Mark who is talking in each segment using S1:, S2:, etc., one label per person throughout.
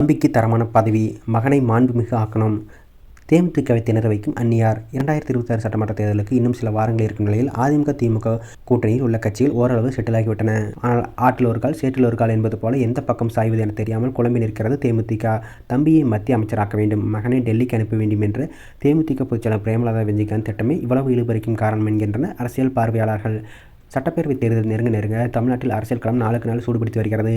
S1: தம்பிக்கு தரமான பதவி, மகனை மாண்புமிகு ஆக்கணும். தேமுதிகவை திணற வைக்கும் அந்நியார். 2026 சட்டமன்ற தேர்தலுக்கு இன்னும் சில வாரங்கள் இருக்கும் நிலையில் அதிமுக, திமுக கூட்டணியில் உள்ள கட்சிகள் ஓரளவு செட்டிலாகிவிட்டன. ஆனால் ஆற்றில் ஒரு கால், சேற்றில் ஒரு கால் என்பது போல எந்த பக்கம் சாய்வது என தெரியாமல் குழம்பி நிற்கிறது தேமுதிக. தம்பியை மத்திய அமைச்சராக்க வேண்டும், மகனை டெல்லிக்கு அனுப்ப வேண்டும் என்ற தேமுதிக பொதுச்செயலாளர் பிரேமலதா விஜயகாந்த் திட்டமே இவ்வளவு இழுபறிக்கும் காரணம் என்கின்றனர் அரசியல் பார்வையாளர்கள். சட்டப்பேரவை தேர்தல் நெருங்க தமிழ்நாட்டில் அரசியல் களம் நாளுக்கு நாள் சூடுபிடித்து வருகிறது.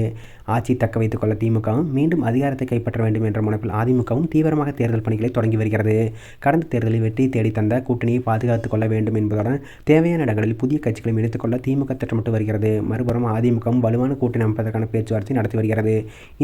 S1: ஆட்சியை தக்க வைத்துக் கொள்ள திமுகவும், மீண்டும் அதிகாரத்தை கைப்பற்ற வேண்டும் என்ற முனைப்பில் அதிமுகவும் தீவிரமாக தேர்தல் பணிகளை தொடங்கி வருகிறது. கடந்த தேர்தலில் வெற்றி தேடி தந்த கூட்டணியை பாதுகாத்துக் கொள்ள வேண்டும் என்பதுடன் தேவையான இடங்களில் புதிய கட்சிகளை இணைத்துக் கொள்ள திமுக திட்டமிட்டு வருகிறது. மறுபுறம் அதிமுகவும் வலுவான கூட்டணி அமைப்பதற்கான பேச்சுவார்த்தை நடத்தி வருகிறது.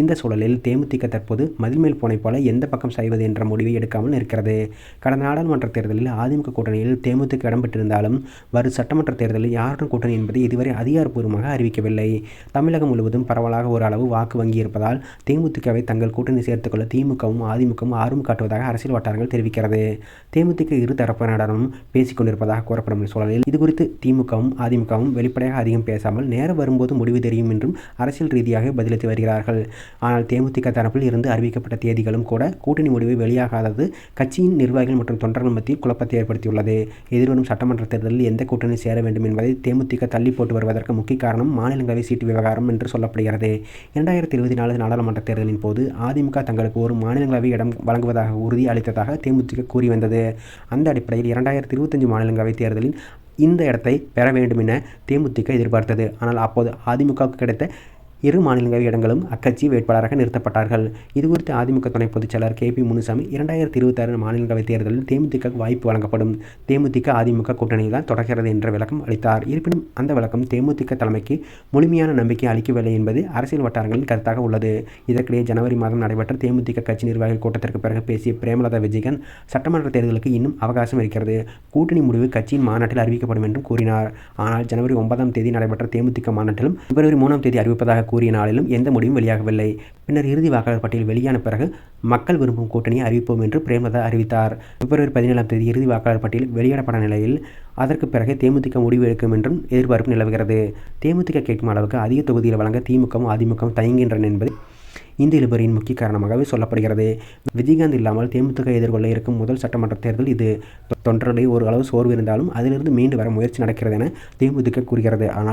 S1: இந்த சூழலில் தேமுதிக தற்போது மதில் மேல் பூனை போல எந்த பக்கம் சாய்வது என்ற முடிவை எடுக்காமல் இருக்கிறது. கடந்த நாடாளுமன்ற தேர்தலில் அதிமுக கூட்டணியில் தேமுதிக இடம்பெற்றிருந்தாலும் வரும் சட்டமன்ற தேர்தலில் யாருடன் கூட்டணி என்பதை இதுவரை அதிகாரப்பூர்வமாக அறிவிக்கவில்லை. தமிழகம் முழுவதும் பரவலாக ஒரு அளவு வாக்கு வங்கி இருப்பதால் தேமுதிகவை தங்கள் கூட்டணி சேர்த்துக் கொள்ள திமுகவும் அதிமுகவும் ஆர்வம் காட்டுவதாக அரசியல் வட்டாரங்கள் தெரிவிக்கிறது. தேமுதிக இரு தரப்பினருடனும் பேசிக் கொண்டிருப்பதாக கூறப்படும் சூழலில் இதுகுறித்து திமுகவும் அதிமுகவும் வெளிப்படையாக அதிகம் பேசாமல் நேரம் வரும்போது முடிவு தெரியும் என்றும் அரசியல் ரீதியாக பதிலளித்து வருகிறார்கள். ஆனால் தேமுதிக தரப்பில் இருந்து அறிவிக்கப்பட்ட தேதிகளும் கூட கூட்டணி முடிவு வெளியாகாதது கட்சியின் நிர்வாகிகள் மற்றும் தொண்டர்கள் மத்தியில் குழப்பத்தை ஏற்படுத்தியுள்ளது. எதிர்வரும் சட்டமன்ற தேர்தலில் எந்த கூட்டணி சேர வேண்டும் என்பதை தேமுதிக தள்ளி போட்டு வருவதற்கு முக்கிய காரணம் மாநிலங்களவை சீட்டு விவகாரம் என்று சொல்லப்படுகிறது. 2024 நாடாளுமன்ற தேர்தலின் போது அதிமுக தங்களுக்கு ஒரு மாநிலங்களவை இடம் வழங்குவதாக உறுதி அளித்ததாக தேமுதிக கூறி வந்தது. அந்த அடிப்படையில் 2025 மாநிலங்களவை தேர்தலில் இந்த இடத்தை பெற வேண்டும் என தேமுதிக எதிர்பார்த்தது. ஆனால் அப்போது அதிமுகவுக்கு கிடைத்த இரு மாநிலங்களவை இடங்களும் அக்கட்சி வேட்பாளராக நிறுத்தப்பட்டார்கள். இதுகுறித்து அதிமுக துணை பொதுச்செயலாளர் கே.பி. முனுசாமி 2026 மாநிலங்களவை தேர்தலில் தேமுதிக வாய்ப்பு வழங்கப்படும், தேமுதிக அதிமுக கூட்டணியில் தான் தொடர்கிறது என்ற விளக்கம் அளித்தார். இருப்பினும் அந்த விளக்கம் தேமுதிக தலைமைக்கு முழுமையான நம்பிக்கை அளிக்கவில்லை என்பது அரசியல் வட்டாரங்களின் கருத்தாக உள்ளது. இதற்கிடையே ஜனவரி மாதம் நடைபெற்ற தேமுதிக கட்சி நிர்வாகிகள் கூட்டத்திற்கு பிறகு பேசிய பிரேமலதா விஜயகாந்த் சட்டமன்ற தேர்தலுக்கு இன்னும் அவகாசம் இருக்கிறது, கூட்டணி முடிவு கட்சியின் மாநாட்டில் அறிவிக்கப்படும் என்றும் கூறினார். ஆனால் ஜனவரி 9ஆம் தேதி நடைபெற்ற தேமுதிக மாநாட்டிலும் பிப்ரவரி 3ஆம் தேதி அறிவிப்பதாக கூறிய நாளிலும் எந்த முடிவும் வெளியாகவில்லை. பின்னர் இறுதி வாக்காளர் பட்டியல் வெளியான பிறகு மக்கள் விரும்பும் கூட்டணியை அறிவிப்போம் என்று பிரேமலதா அறிவித்தார். பிப்ரவரி 17ஆம் தேதி இறுதி வாக்காளர் பட்டியல் வெளியிடப்பட்ட நிலையில் அதற்கு பிறகு தேமுதிக முடிவு எடுக்கும் என்றும் எதிர்பார்ப்பு நிலவுகிறது. தேமுதிக கேட்கும் அளவுக்கு அதிக தொகுதியில் வழங்க திமுகவும் அதிமுகவும் தயங்குகின்றன என்பது இந்த இழுபறியின் முக்கிய காரணமாகவே சொல்லப்படுகிறது. விஜயகாந்த் இல்லாமல் தேமுதிக எதிர்கொள்ள இருக்கும் முதல் சட்டமன்ற தேர்தல் இது. தொண்டர்களிடையே ஒரு அளவு சோர்வு இருந்தாலும் அதிலிருந்து மீண்டு வர முயற்சி நடக்கிறது என தேமுதிக கூறுகிறது. ஆனால்